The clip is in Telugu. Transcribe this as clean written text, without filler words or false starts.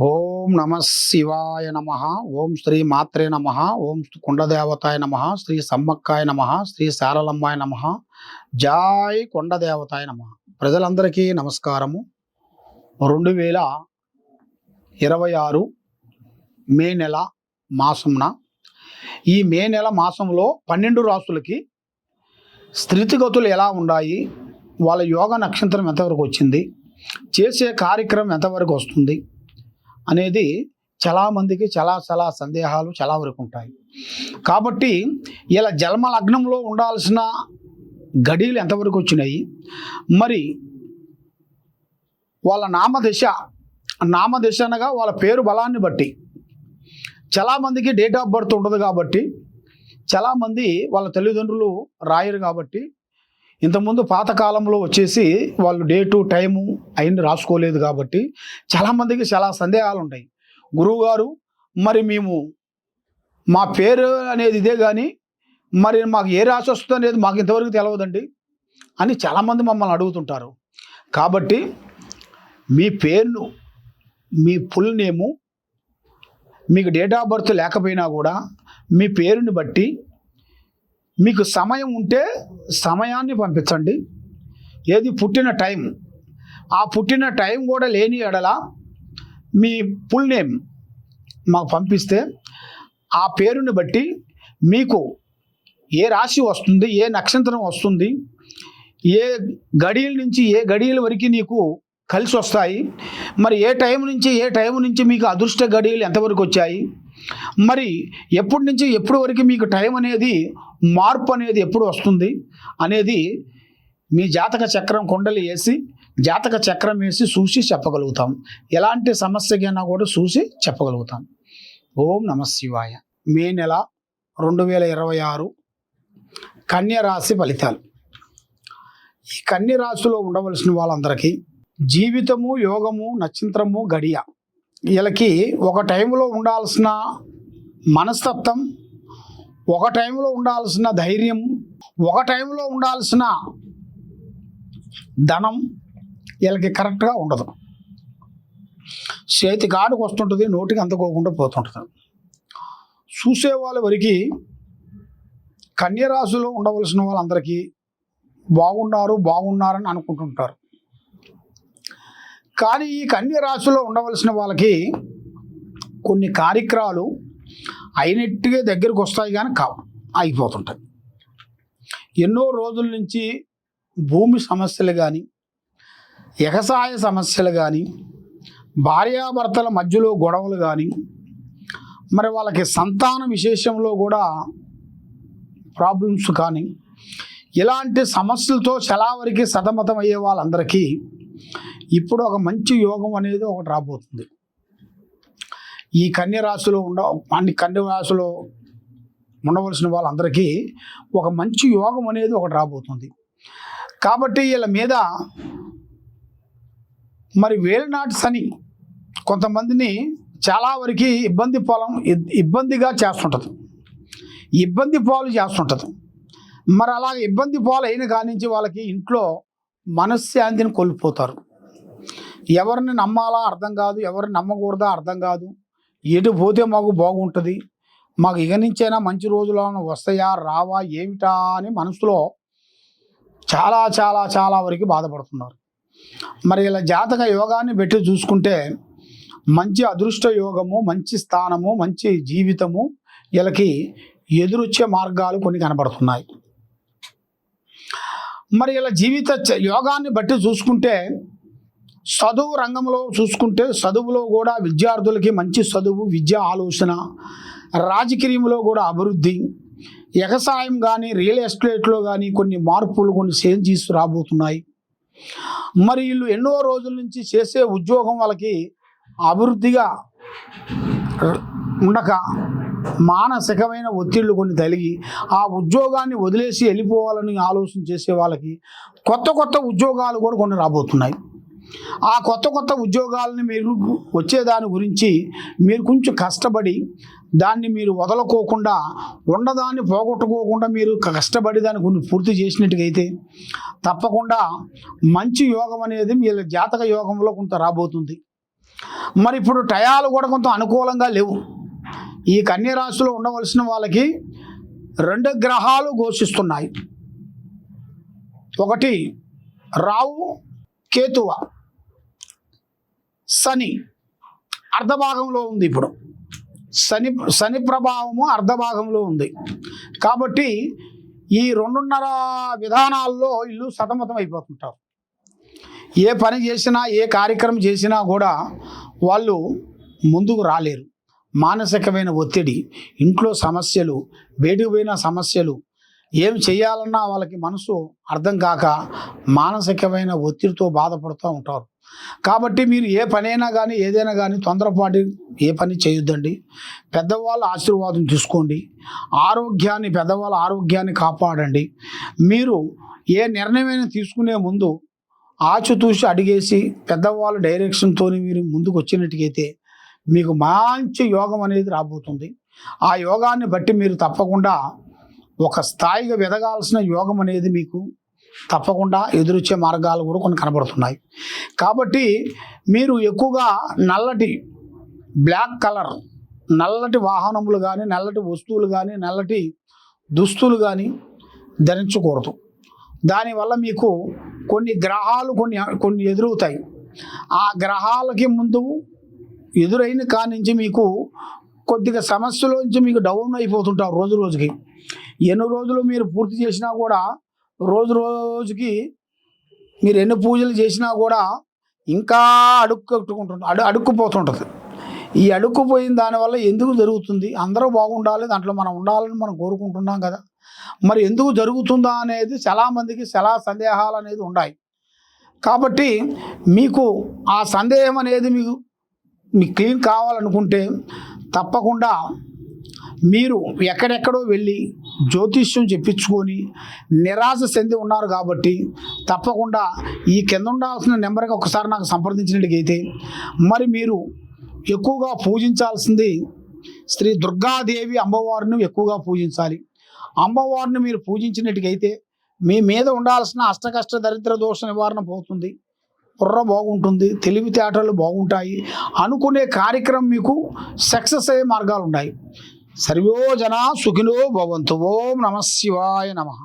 ఓం నమ శివాయ నమ. ఓం శ్రీ మాత్రే నమ. ఓం కొండదేవతాయ నమ. శ్రీ సమ్మక్కాయ నమ. శ్రీ శారలమ్మాయ నమ. జాయ్ కొండదేవతాయ నమ. ప్రజలందరికీ నమస్కారము. 2026 మే నెల మాసంన ఈ మే నెల మాసంలో 12 రాసులకి స్థితిగతులు ఎలా ఉన్నాయి, వాళ్ళ యోగ నక్షత్రం ఎంతవరకు వచ్చింది, చేసే కార్యక్రమం ఎంతవరకు వస్తుంది అనేది చాలామందికి చాలా సందేహాలు చాలా వరకు ఉంటాయి. కాబట్టి ఇలా జన్మ లగ్నంలో ఉండాల్సిన గడియలు ఎంతవరకు వచ్చినాయి, మరి వాళ్ళ నామదశ అనగా వాళ్ళ పేరు బలాన్ని బట్టి చాలామందికి డేట్ ఆఫ్ బర్త్ ఉండదు. కాబట్టి చాలామంది వాళ్ళ తల్లిదండ్రులు రాయరు. కాబట్టి ఇంతకుముందు పాతకాలంలో వచ్చేసి వాళ్ళు డేటు టైము అయింది రాసుకోలేదు. కాబట్టి చాలామందికి చాలా సందేహాలు ఉంటాయి. గురువుగారు, మరి మేము మా పేరు అనేది ఇదే కానీ మరి మాకు ఏ రాశి వస్తుంది అనేది మాకు ఇంతవరకు తెలియదండి అని చాలామంది మమ్మల్ని అడుగుతుంటారు. కాబట్టి మీ పేరును, మీ ఫుల్ నేము, మీకు డేట్ ఆఫ్ బర్త్ లేకపోయినా కూడా మీ పేరుని బట్టి మీకు సమయం ఉంటే సమయాన్ని పంపించండి. ఏది పుట్టిన టైం, ఆ పుట్టిన టైం కూడా లేని ఎడల మీ ఫుల్ నేమ్ మాకు పంపిస్తే ఆ పేరుని బట్టి మీకు ఏ రాశి వస్తుంది, ఏ నక్షత్రం వస్తుంది, ఏ గడియల నుంచి ఏ గడియల వరకు నీకు కలిసి వస్తాయి, మరి ఏ టైం నుంచి మీకు అదృష్ట గడియలు ఎంతవరకు వచ్చాయి, మరి ఎప్పటి నుంచి ఎప్పటి వరకు మీకు టైం అనేది మార్పు అనేది ఎప్పుడు వస్తుంది అనేది మీ జాతక చక్రం కుండలి వేసి జాతక చక్రం వేసి చూసి చెప్పగలుగుతాం. ఎలాంటి సమస్యకైనా కూడా చూసి చెప్పగలుగుతాం. ఓం నమ శివాయ. మే నెల 2026 కన్య రాశి ఫలితాలు. ఈ కన్య రాశిలో ఉండవలసిన వాళ్ళందరికీ జీవితము, యోగము, నక్షత్రము, గడియ వీళ్ళకి ఒక టైంలో ఉండాల్సిన మనస్తత్వం, ఒక టైంలో ఉండాల్సిన ధైర్యం, ఒక టైంలో ఉండాల్సిన ధనం వీళ్ళకి కరెక్ట్గా ఉండదు. చేతి కాడుకు వస్తుంటుంది, నోటికి అందుకోకుండా పోతుంటుంది. చూసేవాళ్ళ వరకు కన్యరాశిలో ఉండవలసిన వాళ్ళందరికీ బాగున్నారని అనుకుంటుంటారు. కానీ ఈ కన్య రాశిలో ఉండవలసిన వాళ్ళకి కొన్ని కార్యక్రమాలు అయినట్టుగా దగ్గరికి వస్తాయి కానీ ఆగిపోతుంటాయి. ఎన్నో రోజుల నుంచి భూమి సమస్యలు కానీ, ఎగసాయ సమస్యలు కానీ, భార్యాభర్తల మధ్యలో గొడవలు కానీ, మరి వాళ్ళకి సంతాన విశేషంలో కూడా ప్రాబ్లమ్స్ కానీ, ఇలాంటి సమస్యలతో చాలా వరకు సతమతం అయ్యే వాళ్ళందరికీ ఇప్పుడు ఒక మంచి యోగం అనేది ఒకటి రాబోతుంది. ఈ కన్య రాశిలో ఉండవలసిన వాళ్ళందరికీ ఒక మంచి యోగం అనేది ఒకటి రాబోతుంది. కాబట్టి వీళ్ళ మీద మరి వేలనాటి శని కొంతమందిని చాలా వరకు ఇబ్బందిగా చేస్తుంటుంది, ఇబ్బంది పాలు చేస్తుంటుంది. మరి అలాగే ఇబ్బంది పాలు అయిన కానించి వాళ్ళకి ఇంట్లో మనశ్శాంతిని కోల్పోతారు. ఎవరిని నమ్మాలా అర్థం కాదు, ఎవరిని నమ్మకూడదా అర్థం కాదు. ఎటు పోతే మాకు బాగుంటుంది, మాకు ఇక నుంచైనా మంచి రోజులు వస్తాయా రావా ఏమిటా అని మనసులో చాలా వరకు బాధపడుతున్నారు. మరి ఇలా జాతక యోగాన్ని పెట్టి చూసుకుంటే మంచి అదృష్ట యోగము, మంచి స్థానము, మంచి జీవితము వీళ్ళకి ఎదురొచ్చే మార్గాలు కొన్ని కనబడుతున్నాయి. మరి ఇలా జీవిత యోగాన్ని బట్టి చూసుకుంటే చదువు రంగంలో చూసుకుంటే చదువులో కూడా విద్యార్థులకి మంచి చదువు, విద్యా ఆలోచన, రాజకీయంలో కూడా అభివృద్ధి, వ్యవసాయం కానీ రియల్ ఎస్టేట్లో కానీ కొన్ని మార్పులు, కొన్ని చేంజెస్ రాబోతున్నాయి. మరి వీళ్ళు ఎన్నో రోజుల నుంచి చేసే ఉద్యోగం వాళ్ళకి అభివృద్ధిగా ఉండక మానసికమైన ఒత్తిళ్లు కొన్ని తగిలి ఆ ఉద్యోగాన్ని వదిలేసి వెళ్ళిపోవాలని ఆలోచన చేసే వాళ్ళకి కొత్త ఉద్యోగాలు కూడా కొన్ని రాబోతున్నాయి. ఆ కొత్త ఉద్యోగాలని మీరు వచ్చేదాని గురించి మీరు కొంచెం కష్టపడి దాన్ని మీరు వదలకోకుండా, ఉండదాన్ని పోగొట్టుకోకుండా మీరు కష్టపడి దాన్ని కొన్ని పూర్తి చేసినట్టుగైతే తప్పకుండా మంచి యోగం అనేది మీ జాతక యోగంలో కొంత రాబోతుంది. మరి ఇప్పుడు టయాలు కూడా కొంత అనుకూలంగా లేవు. ఈ కన్య రాశిలో ఉండవలసిన వాళ్ళకి 2 గ్రహాలు ఘోషిస్తున్నాయి. ఒకటి రావు కేతువ, శని అర్ధభాగంలో ఉంది. ఇప్పుడు శని ప్రభావము అర్ధభాగంలో ఉంది కాబట్టి ఈ 2.5 విధానాల్లో ఇల్లు సతమతం అయిపోతుంటారు. ఏ పని చేసినా ఏ కార్యక్రమం చేసినా కూడా వాళ్ళు ముందుకు రాలేరు. మానసికమైన ఒత్తిడి, ఇంట్లో సమస్యలు, బయటకు పోయిన సమస్యలు, ఏం చేయాలన్నా వాళ్ళకి మనసు అర్థం కాక మానసికమైన ఒత్తిడితో బాధపడుతూ ఉంటారు. కాబట్టి మీరు ఏ పనైనా కానీ ఏదైనా కానీ తొందరపాటు ఏ పని చేయొద్దండి. పెద్దవాళ్ళ ఆశీర్వాదం తీసుకోండి. పెద్దవాళ్ళ ఆరోగ్యాన్ని కాపాడండి. మీరు ఏ నిర్ణయమైనా తీసుకునే ముందు ఆచితూచి అడిగేసి పెద్దవాళ్ళ డైరెక్షన్తో మీరు ముందుకు వచ్చినట్టుగైతే మీకు మంచి యోగం అనేది రాబోతుంది. ఆ యోగాన్ని బట్టి మీరు తప్పకుండా ఒక స్థాయిగా ఎదగాల్సిన యోగం అనేది మీకు తప్పకుండా ఎదురొచ్చే మార్గాలు కూడా కొన్ని కనబడుతున్నాయి. కాబట్టి మీరు ఎక్కువగా నల్లటి బ్లాక్ కలర్, నల్లటి వాహనములు కానీ, నల్లటి వస్తువులు కానీ, నల్లటి దుస్తులు కానీ ధరించకూడదు. దానివల్ల మీకు కొన్ని గ్రహాలు కొన్ని ఎదురవుతాయి. ఆ గ్రహాలకి ముందు ఎదురైన కానించి మీకు కొద్దిగా సమస్యలోంచి మీకు డౌన్ అయిపోతుంటారు రోజు రోజుకి. ఎన్ని రోజులు మీరు పూర్తి చేసినా కూడా రోజు రోజుకి మీరు ఎన్ని పూజలు చేసినా కూడా ఇంకా అడుక్కుపోతుంటుంది. ఈ అడుక్కుపోయిన దానివల్ల ఎందుకు జరుగుతుంది? అందరూ బాగుండాలి, దాంట్లో మనం ఉండాలని మనం కోరుకుంటున్నాం కదా. మరి ఎందుకు జరుగుతుందా అనేది చాలామందికి చాలా సందేహాలు అనేది ఉన్నాయి. కాబట్టి మీకు ఆ సందేహం అనేది మీకు క్లీన్ కావాలనుకుంటే తప్పకుండా మీరు ఎక్కడెక్కడో వెళ్ళి జ్యోతిష్యం చెప్పించుకొని నిరాశ చెంది ఉన్నారు. కాబట్టి తప్పకుండా ఈ కింద ఉండాల్సిన నెంబర్కి ఒకసారి నాకు సంప్రదించినట్టుగైతే మరి మీరు ఎక్కువగా పూజించాల్సింది శ్రీ దుర్గాదేవి అమ్మవారిని ఎక్కువగా పూజించాలి. అమ్మవారిని మీరు పూజించినట్టుగైతే మీ మీద ఉండాల్సిన అష్టకష్ట దరిద్ర దోష నివారణ పోతుంది. బుర్ర బాగుంటుంది, తెలివితేటలు బాగుంటాయి, అనుకునే కార్యక్రమం మీకు సక్సెస్ అయ్యే మార్గాలు ఉన్నాయి. సర్వో జనా సుఖినో భవంతు. ఓం నమః శివాయ నమః.